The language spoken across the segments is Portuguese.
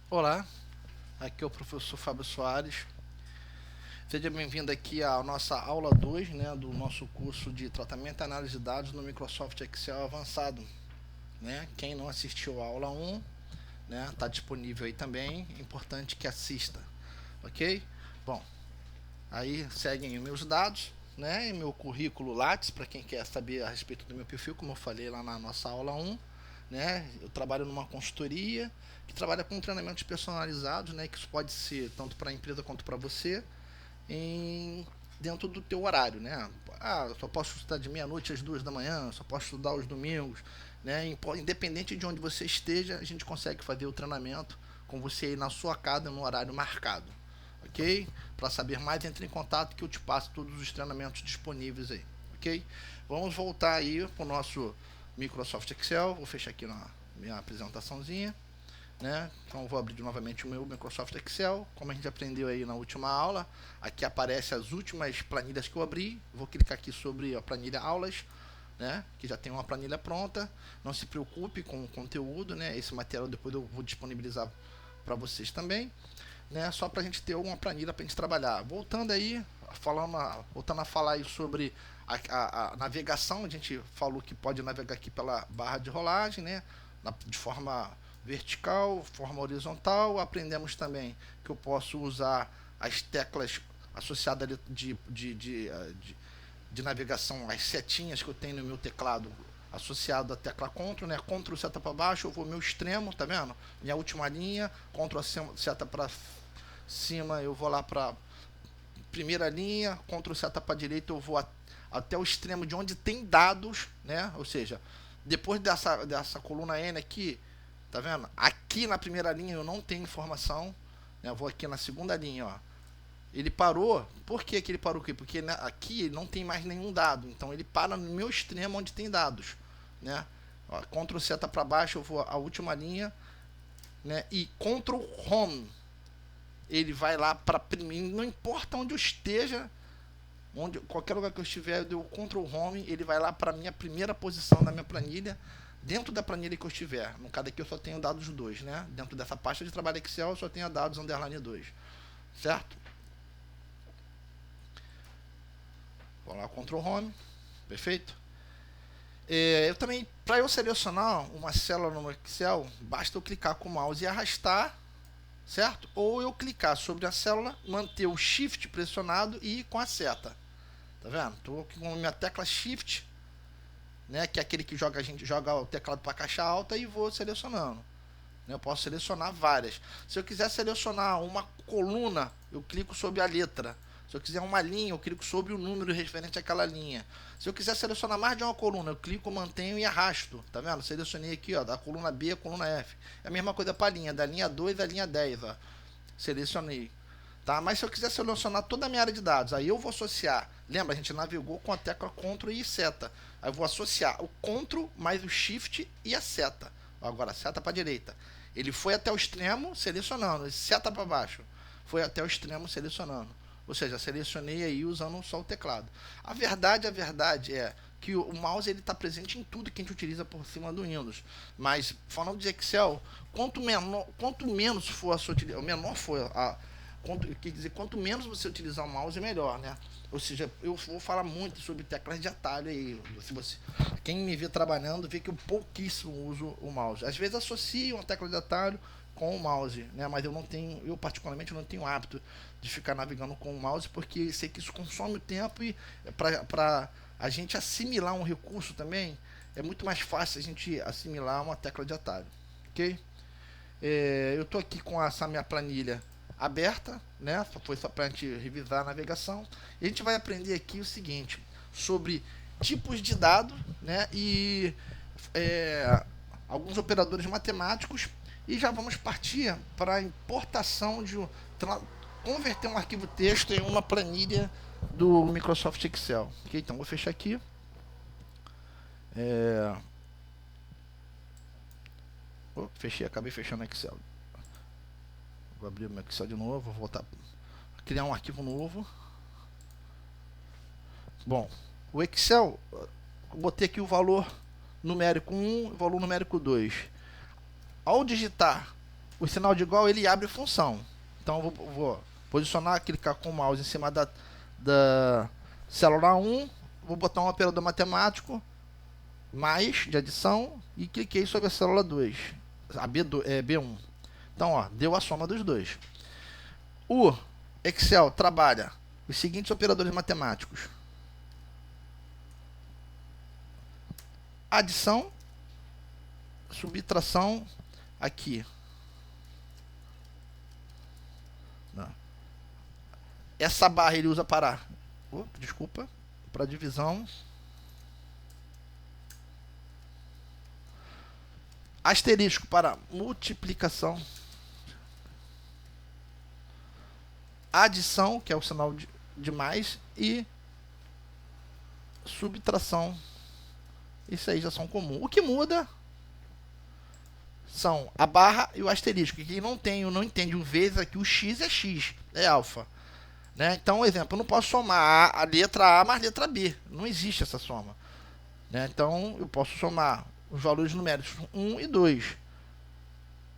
Olá, aqui é o professor Fábio Soares. Seja bem-vindo aqui à nossa aula 2, né, do nosso curso de tratamento e análise de dados no Microsoft Excel avançado. Né? Quem não assistiu a aula 1, né, está disponível aí também, é importante que assista, ok? Bom, aí seguem meus dados, né, e meu currículo Lattes, para quem quer saber a respeito do meu perfil, como eu falei lá na nossa aula 1. Né? Eu trabalho numa consultoria que trabalha com treinamentos personalizados, né? Que isso pode ser tanto para a empresa quanto para você, em, dentro do teu horário, né? Ah, só posso estudar de meia-noite às 2 da manhã, só posso estudar aos domingos, né? Independente de onde você esteja, a gente consegue fazer o treinamento com você aí na sua casa no horário marcado, ok? Para saber mais, entre em contato que eu te passo todos os treinamentos disponíveis aí, ok? Vamos voltar aí para o nosso Microsoft Excel. Vou fechar aqui na minha apresentaçãozinha, né? Então vou abrir novamente o meu Microsoft Excel. Como a gente aprendeu aí na última aula, aqui aparece as últimas planilhas que eu abri. Vou clicar aqui sobre a planilha aulas, né? Que já tem uma planilha pronta. Não se preocupe com o conteúdo, né? Esse material depois eu vou disponibilizar para vocês também, né? Só para a gente ter uma planilha para a gente trabalhar. Voltando aí, voltando a falar aí sobre a navegação, a gente falou que pode navegar aqui pela barra de rolagem, né? De forma vertical, forma horizontal. Aprendemos também que eu posso usar as teclas associadas de navegação, as setinhas que eu tenho no meu teclado associado à tecla Ctrl, né? Ctrl seta para baixo, eu vou meu extremo, tá vendo? Minha última linha, Ctrl seta para cima, eu vou lá para primeira linha, Ctrl seta para direita, eu vou até o extremo de onde tem dados, né? Ou seja, depois dessa coluna N aqui, tá vendo? Aqui na primeira linha eu não tenho informação, né? Eu vou aqui na segunda linha, ó. Ele parou. Por que ele parou aqui? Porque aqui ele não tem mais nenhum dado. Então ele para no meu extremo onde tem dados, né? Ó, Ctrl seta para baixo, eu vou a última linha, né? E Ctrl Home, ele vai lá para primeiro, não importa onde eu esteja, qualquer lugar que eu estiver, eu dou Ctrl Home, ele vai lá para minha primeira posição da minha planilha, dentro da planilha que eu estiver. No caso aqui eu só tenho dados 2, né? Dentro dessa pasta de trabalho Excel eu só tenho dados underline 2, certo? Vou lá, Ctrl Home, perfeito? Eu também, para eu selecionar uma célula no Excel, basta eu clicar com o mouse e arrastar, certo? Ou eu clicar sobre a célula, manter o Shift pressionado e ir com a seta. Tá vendo? Estou aqui com a minha tecla Shift, né? Que é aquele que a gente joga o teclado para caixa alta, e vou selecionando. Eu posso selecionar várias. Se eu quiser selecionar uma coluna, eu clico sobre a letra. Se eu quiser uma linha, eu clico sobre o número referente àquela linha. Se eu quiser selecionar mais de uma coluna, eu clico, mantenho e arrasto. Tá vendo? Selecionei aqui, ó, da coluna B à coluna F. É a mesma coisa para a linha, da linha 2 à linha 10, ó. Selecionei. Tá? Mas se eu quiser selecionar toda a minha área de dados, aí eu vou associar. Lembra, a gente navegou com a tecla Ctrl e seta. Aí eu vou associar o Ctrl mais o Shift e a seta. Agora, seta para a direita. Ele foi até o extremo selecionando, seta para baixo. Foi até o extremo selecionando. Ou seja, selecionei aí usando só o teclado. A verdade é que o mouse ele está presente em tudo que a gente utiliza por cima do Windows. Mas falando de Excel, quanto menos for a sua utilização, menor for a, quer dizer, quanto menos você utilizar o mouse, melhor, né? Ou seja, eu vou falar muito sobre teclas de atalho aí. Se você, quem me vê trabalhando, vê que eu pouquíssimo uso o mouse. Às vezes associo uma tecla de atalho com o mouse, né? Mas eu particularmente não tenho hábito de ficar navegando com o mouse, porque sei que isso consome o tempo, e para a gente assimilar um recurso também, é muito mais fácil a gente assimilar uma tecla de atalho, ok? Eu estou aqui com essa minha planilha aberta, né? Foi só para a gente revisar a navegação. E a gente vai aprender aqui o seguinte, sobre tipos de dado, né? E alguns operadores matemáticos. E já vamos partir para a importação converter um arquivo texto em uma planilha do Microsoft Excel. Ok, então vou fechar aqui. Fechei, acabei fechando o Excel. Vou abrir o meu Excel de novo, vou voltar a criar um arquivo novo. Bom, o Excel, botei aqui o valor numérico 1 e o valor numérico 2. Ao digitar o sinal de igual ele abre função. Então eu vou posicionar, clicar com o mouse em cima da célula 1, vou botar um operador matemático, mais de adição, e cliquei sobre a célula 2, a B1. Então, ó, deu a soma dos dois. O Excel trabalha os seguintes operadores matemáticos: adição, subtração, aqui. Não. Essa barra ele usa para, para divisão. Asterisco para multiplicação. Adição, que é o sinal de mais, e subtração. Isso aí já são comuns. O que muda são a barra e o asterisco. Quem não entende o vezes aqui, o x é x, é alfa. Né? Então, exemplo, eu não posso somar a letra A mais letra B. Não existe essa soma. Né? Então, eu posso somar os valores numéricos 1 e 2.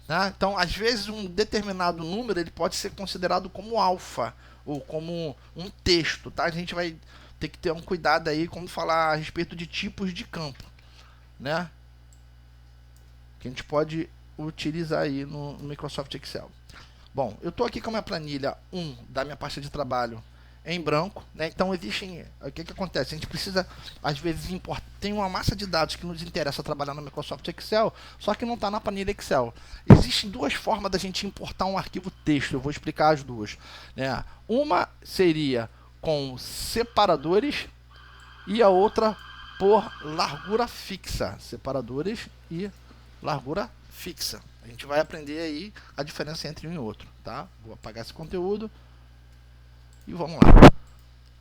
Né? Então, às vezes, um determinado número ele pode ser considerado como alfa ou como um texto. Tá? A gente vai ter que ter um cuidado aí quando falar a respeito de tipos de campo. Né? Que a gente pode utilizar aí no Microsoft Excel. Bom, eu estou aqui com a minha planilha 1 da minha pasta de trabalho em branco, né? Então existem, o que acontece? A gente precisa, às vezes, importar, tem uma massa de dados que nos interessa trabalhar no Microsoft Excel, só que não está na planilha Excel. Existem duas formas da gente importar um arquivo texto, eu vou explicar as duas. Né? Uma seria com separadores e a outra por largura fixa. Separadores e largura fixa. A gente vai aprender aí a diferença entre um e outro, tá? Vou apagar esse conteúdo e vamos lá.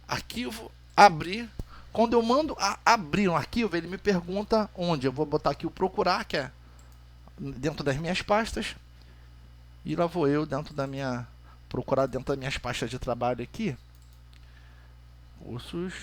Arquivo, abrir. Quando eu mando abrir um arquivo, ele me pergunta onde. Eu vou botar aqui o procurar, que é dentro das minhas pastas. E lá vou eu dentro da minha procurar dentro das minhas pastas de trabalho aqui. Cursos.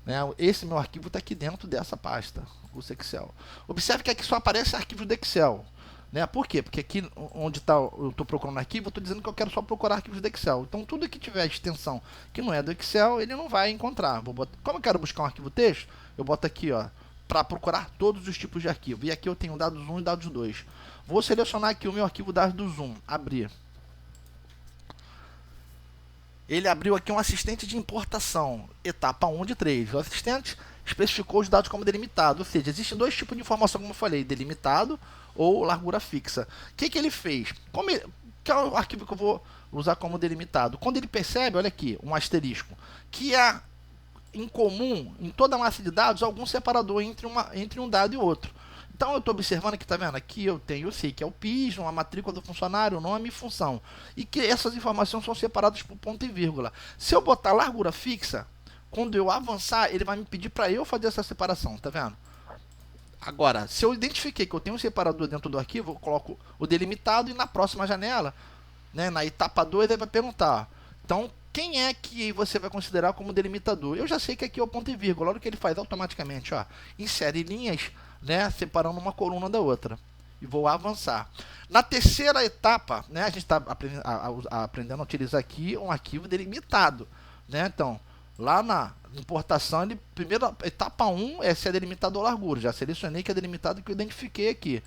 Né? Esse meu arquivo está aqui dentro dessa pasta, curso Excel. Observe que aqui só aparece arquivos do Excel. Né? Por quê? Porque aqui onde tá, eu estou procurando arquivo, eu estou dizendo que eu quero só procurar arquivos do Excel. Então tudo que tiver extensão que não é do Excel, ele não vai encontrar. Como eu quero buscar um arquivo texto, eu boto aqui, ó, para procurar todos os tipos de arquivo. E aqui eu tenho dados 1 e dados 2. Vou selecionar aqui o meu arquivo dados 1, abrir. Ele abriu aqui um assistente de importação, etapa 1 de 3. O assistente especificou os dados como delimitado, ou seja, existem dois tipos de informação, como eu falei, delimitado ou largura fixa. O que ele fez? Que é o arquivo que eu vou usar como delimitado? Quando ele percebe, olha aqui, um asterisco, que há em comum, em toda a massa de dados, algum separador entre um dado e outro. Então eu estou observando que, tá vendo? Aqui eu sei que é o PIS, a matrícula do funcionário, o nome e função. E que essas informações são separadas por ponto e vírgula. Se eu botar largura fixa, quando eu avançar, ele vai me pedir para eu fazer essa separação, tá vendo? Agora, se eu identifiquei que eu tenho um separador dentro do arquivo, eu coloco o delimitado e na próxima janela, né, na etapa 2, ele vai perguntar. Então, quem é que você vai considerar como delimitador? Eu já sei que aqui é o ponto e vírgula. Olha o que ele faz automaticamente, ó. Insere linhas, né, separando uma coluna da outra. E vou avançar. Na terceira etapa, né, a gente está aprendendo a utilizar aqui um arquivo delimitado. Né? Então, lá na importação, primeiro, etapa 1 é se é delimitado ou largura. Já selecionei que é delimitado que eu identifiquei aqui.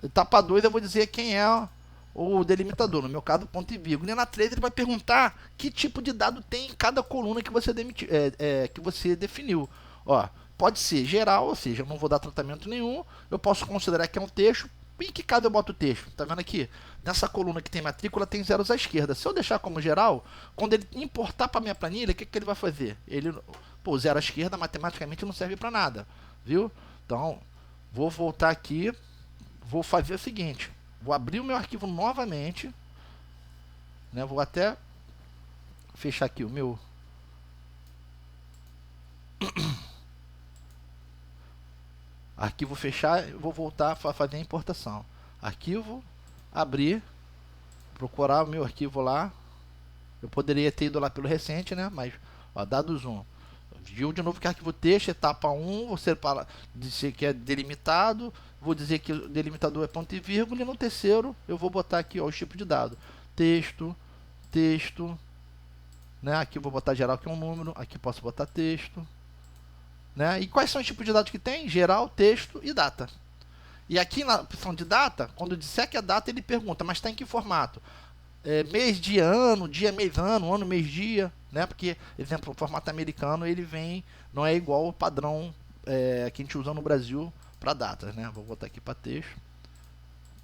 Etapa 2 eu vou dizer quem é o delimitador, no meu caso, ponto e vírgula. E na 3 ele vai perguntar que tipo de dado tem em cada coluna que você, que você definiu. Ó, pode ser geral, ou seja, eu não vou dar tratamento nenhum. Eu posso considerar que é um texto. Em que caso eu boto o texto? Tá vendo aqui? Nessa coluna que tem matrícula, tem zeros à esquerda. Se eu deixar como geral, quando ele importar para minha planilha, o que ele vai fazer? Pô, zero à esquerda matematicamente não serve para nada, viu? Então, vou voltar aqui, vou fazer o seguinte. Vou abrir o meu arquivo novamente, né? Vou até fechar aqui o meu arquivo, fechar, eu vou voltar a fazer a importação. Arquivo, abrir, procurar o meu arquivo lá. Eu poderia ter ido lá pelo recente, né? Mas, ó, dados 1. Viu de novo que arquivo texto, etapa 1, você dizer que é delimitado, vou dizer que o delimitador é ponto e vírgula, e no terceiro eu vou botar aqui, ó, os tipos de dado. Texto, texto, né? Aqui eu vou botar geral, que é um número, aqui posso botar texto, né? E quais são os tipos de dados que tem? Geral, texto e data. E aqui na opção de data, quando disser que é data, ele pergunta, mas está em que formato? Mês, dia, mês, ano, mês, dia, né? Porque, exemplo, o formato americano, ele vem, não é igual ao padrão que a gente usa no Brasil para datas, né? Vou botar aqui para texto.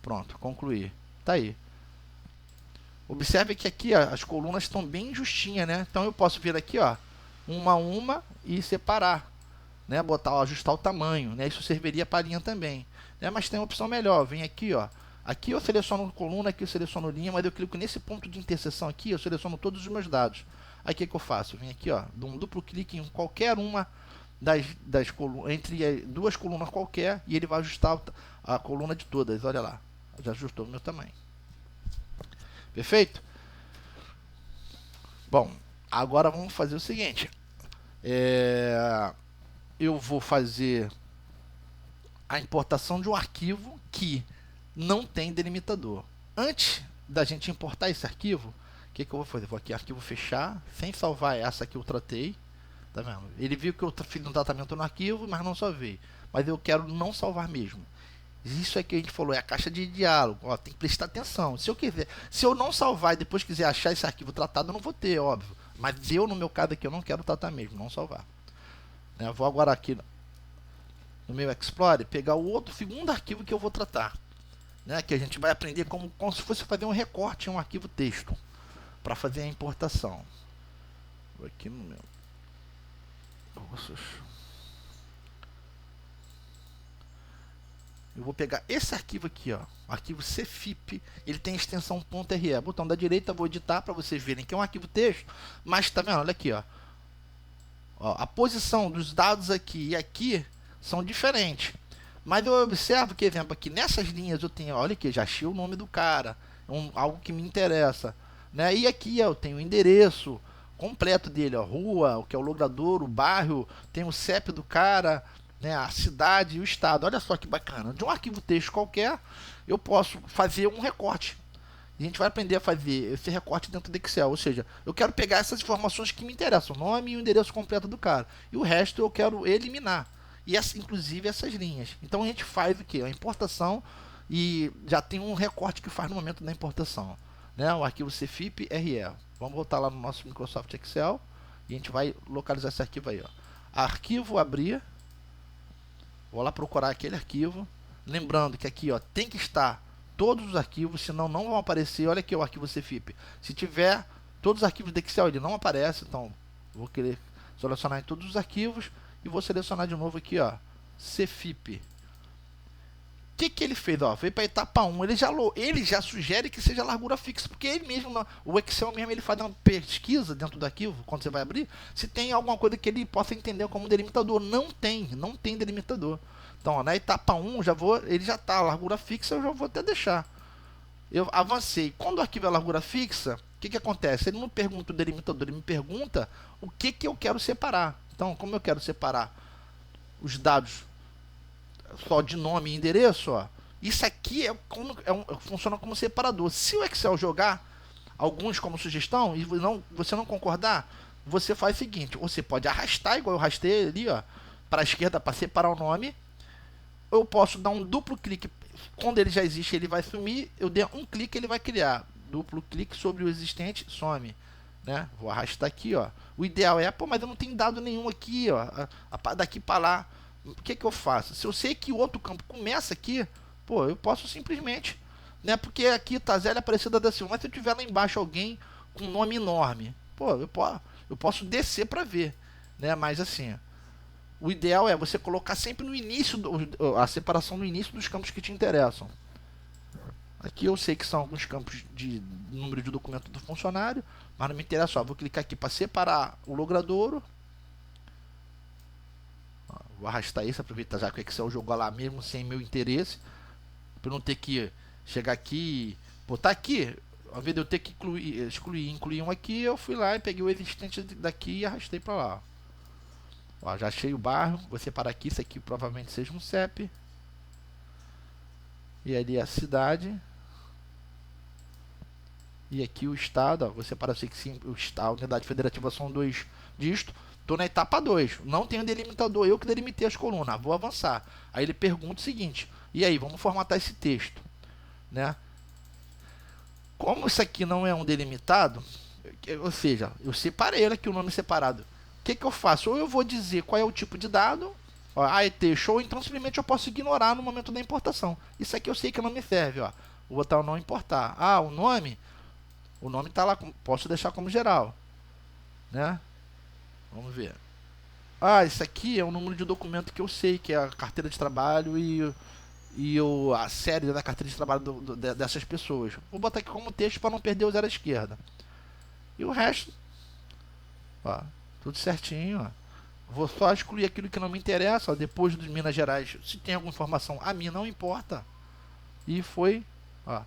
Pronto, concluir. Tá aí. Observe que aqui, ó, as colunas estão bem justinhas, né? Então eu posso vir aqui, ó, uma a uma e separar, né? Botar, ó, ajustar o tamanho, né? Isso serviria para linha também, né? Mas tem uma opção melhor. Vem aqui, ó. Aqui eu seleciono coluna, aqui eu seleciono linha, mas eu clico nesse ponto de interseção aqui, eu seleciono todos os meus dados. Aí o que eu faço? Vem aqui, ó, dou um duplo clique em qualquer uma das colunas, entre duas colunas qualquer, e ele vai ajustar a coluna de todas. Olha lá, já ajustou o meu tamanho. Perfeito? Bom, agora vamos fazer o seguinte. Eu vou fazer a importação de um arquivo que não tem delimitador. Antes da gente importar esse arquivo, o que eu vou fazer? Vou aqui, arquivo fechar, sem salvar essa que eu tratei. Tá vendo? Ele viu que eu fiz um tratamento no arquivo, mas não salvei. Mas eu quero não salvar mesmo. Isso é que a gente falou, é a caixa de diálogo. Ó, tem que prestar atenção. Se eu não salvar e depois quiser achar esse arquivo tratado, eu não vou ter, óbvio. Mas eu, no meu caso aqui, eu não quero tratar mesmo, não salvar. Eu vou agora aqui no meu Explorer, pegar o outro segundo arquivo que eu vou tratar. Né, que a gente vai aprender como se fosse fazer um recorte em um arquivo texto para fazer a importação. Vou aqui no meu. Eu vou pegar esse arquivo aqui, ó, arquivo cfip, ele tem extensão .re. Botão da direita, vou editar para vocês verem que é um arquivo texto, mas tá vendo? Olha aqui, ó. A posição dos dados aqui e aqui são diferentes. Mas eu observo que, exemplo, aqui nessas linhas eu tenho, olha aqui, já achei o nome do cara, algo que me interessa, né? E aqui eu tenho o endereço completo dele, ó, rua, o que é o logrador, o bairro, tem o CEP do cara, né? A cidade e o estado. Olha só que bacana. De um arquivo texto qualquer, eu posso fazer um recorte. E a gente vai aprender a fazer esse recorte dentro do Excel. Ou seja, eu quero pegar essas informações que me interessam, o nome e o endereço completo do cara. E o resto eu quero eliminar. E inclusive essas linhas. Então a gente faz o que? A importação e já tem um recorte que faz no momento da importação, né? O arquivo cfip RE. Vamos voltar lá no nosso Microsoft Excel e a gente vai localizar esse arquivo aí, ó. Arquivo abrir. Vou lá procurar aquele arquivo. Lembrando que aqui, ó, tem que estar todos os arquivos, senão não vão aparecer. Olha aqui o arquivo cfip. Se tiver todos os arquivos do Excel, ele não aparece. Então vou querer selecionar em todos os arquivos. E vou selecionar de novo aqui, ó, cfip. O que ele fez? Ó, veio para a etapa 1. Ele já sugere que seja largura fixa, porque ele mesmo, o Excel mesmo, ele faz uma pesquisa dentro do arquivo, quando você vai abrir, se tem alguma coisa que ele possa entender como delimitador. Não tem delimitador. Então, ó, na etapa 1, ele já está largura fixa, eu já vou até deixar. Eu avancei. Quando o arquivo é largura fixa, o que acontece? Ele não pergunta o delimitador, ele me pergunta o que eu quero separar. Então, como eu quero separar os dados só de nome e endereço, ó, isso aqui funciona como separador. Se o Excel jogar alguns como sugestão e você não concordar, você faz o seguinte: você pode arrastar, igual eu arrastei ali, ó, para a esquerda para separar o nome. Eu posso dar um duplo clique. Quando ele já existe, ele vai sumir. Eu der um clique, ele vai criar. Duplo clique sobre o existente, some. Né? Vou arrastar aqui, ó. O ideal é, pô, mas eu não tenho dado nenhum aqui, ó. Daqui para lá. O que eu faço? Se eu sei que o outro campo começa aqui, pô, eu posso simplesmente, né? Porque aqui tá Zélia Aparecida da Silva. Mas se eu tiver lá embaixo alguém com um nome enorme, pô, eu posso descer para ver, né? Mas assim, o ideal é você colocar sempre no início a separação no início dos campos que te interessam. Aqui eu sei que são alguns campos de número de documento do funcionário, mas não me interessa. Ó, vou clicar aqui para separar o logradouro. Vou arrastar isso, aproveitar já que o Excel jogou lá mesmo sem meu interesse, para não ter que chegar aqui e botar aqui. Ao invés de eu ter que incluir um aqui, eu fui lá e peguei o existente daqui e arrastei para lá. Ó, já achei o bairro, vou separar aqui, isso aqui provavelmente seja um CEP. E ali a cidade. E aqui o estado, ó, vou separar isso aqui, o estado, a unidade federativa são 2 dígitos. Estou na etapa 2, não tenho delimitador, eu que delimitei as colunas, vou avançar. Aí ele pergunta o seguinte, e aí, vamos formatar esse texto, né? Como isso aqui não é um delimitado, ou seja, eu separei aqui o nome separado. O que eu faço? Ou eu vou dizer qual é o tipo de dado, ó, AET show, então simplesmente eu posso ignorar no momento da importação. Isso aqui eu sei que não me serve, ó. Vou botar o não importar. Ah, o nome está lá, posso deixar como geral, né? Vamos ver. Ah, isso aqui é o número de documento que eu sei, que é a carteira de trabalho a série da carteira de trabalho dessas pessoas. Vou botar aqui como texto para não perder o zero à esquerda. E o resto, ó, tudo certinho, ó. Vou só excluir aquilo que não me interessa, ó, depois dos Minas Gerais. Se tem alguma informação, a mim não importa. E foi, ó.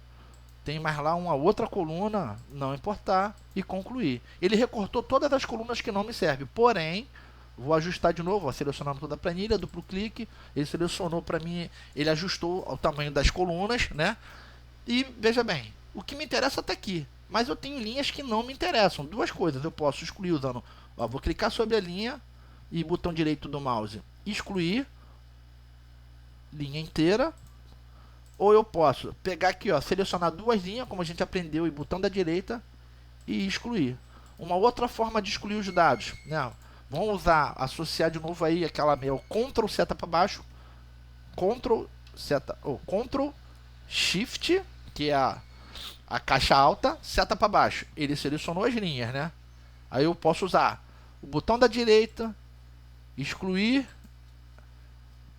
Tem mais lá uma outra coluna, não importar, e concluir. Ele recortou todas as colunas que não me servem, porém, vou ajustar de novo, ó, selecionando toda a planilha, duplo clique, ele selecionou para mim, ele ajustou o tamanho das colunas, né? E veja bem, o que me interessa está aqui, mas eu tenho linhas que não me interessam. Duas coisas, eu posso excluir usando, ó, vou clicar sobre a linha e botão direito do mouse, excluir, linha inteira. Ou eu posso pegar aqui, ó, selecionar duas linhas, como a gente aprendeu, e botão da direita e excluir. Uma outra forma de excluir os dados, né? Vamos usar, associar de novo aí aquela meia, Ctrl seta para baixo, Ctrl seta, ou Ctrl Shift, que é a caixa alta, seta para baixo. Ele selecionou as linhas, né? Aí eu posso usar o botão da direita, excluir,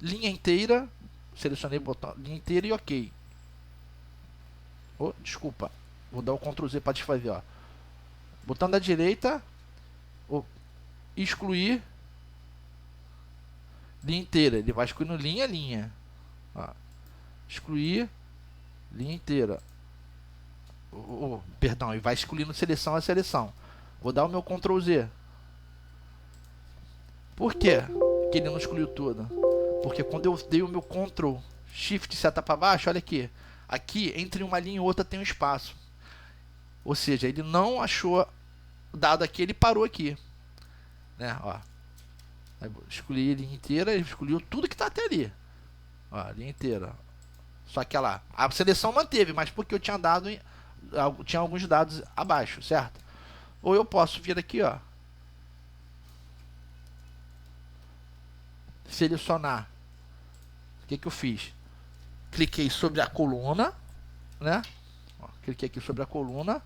linha inteira. Selecionei o botão linha inteira e ok. Oh, desculpa. Vou dar o Ctrl Z para desfazer, ó. Botão da direita, excluir, linha inteira. Ele vai excluindo linha a linha. Ó. Excluir, linha inteira. Perdão, e vai excluindo seleção a seleção. Vou dar o meu Ctrl Z. Por quê que ele não excluiu tudo? Porque quando eu dei o meu Ctrl Shift seta para baixo, olha aqui. Aqui, entre uma linha e outra, tem um espaço. Ou seja, ele não achou dado aqui, ele parou aqui. Né? Ó. Aí, escolhi a linha inteira, ele escolheu tudo que está até ali. Ó, linha inteira. Só que lá, a seleção manteve, mas porque eu tinha dado, tinha alguns dados abaixo, certo? Ou eu posso vir aqui, ó. Selecionar. O que eu fiz? Cliquei sobre a coluna, né? Ó, cliquei aqui sobre a coluna,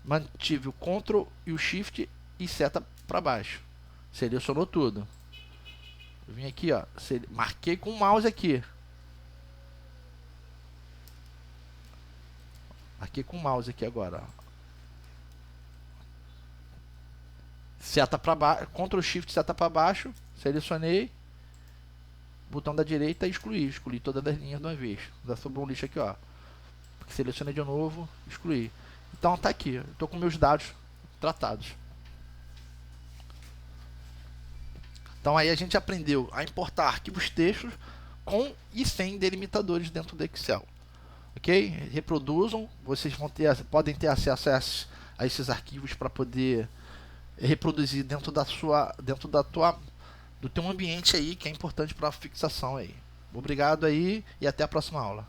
mantive o Ctrl e o Shift e seta para baixo. Selecionou tudo. Eu vim aqui, ó, marquei com o mouse aqui. Marquei com o mouse aqui agora, ó. Seta para baixo, Ctrl Shift seta para baixo, selecionei. Botão da direita e excluir todas as linhas de uma vez. Já sobrou um lixo aqui, ó. Selecionei de novo, excluir. Então tá aqui, eu tô com meus dados tratados. Então aí a gente aprendeu a importar arquivos textos com e sem delimitadores dentro do Excel. Ok? Reproduzam, vocês podem ter acesso a esses arquivos para poder reproduzir dentro do teu ambiente aí, que é importante para a fixação aí. Obrigado aí e até a próxima aula.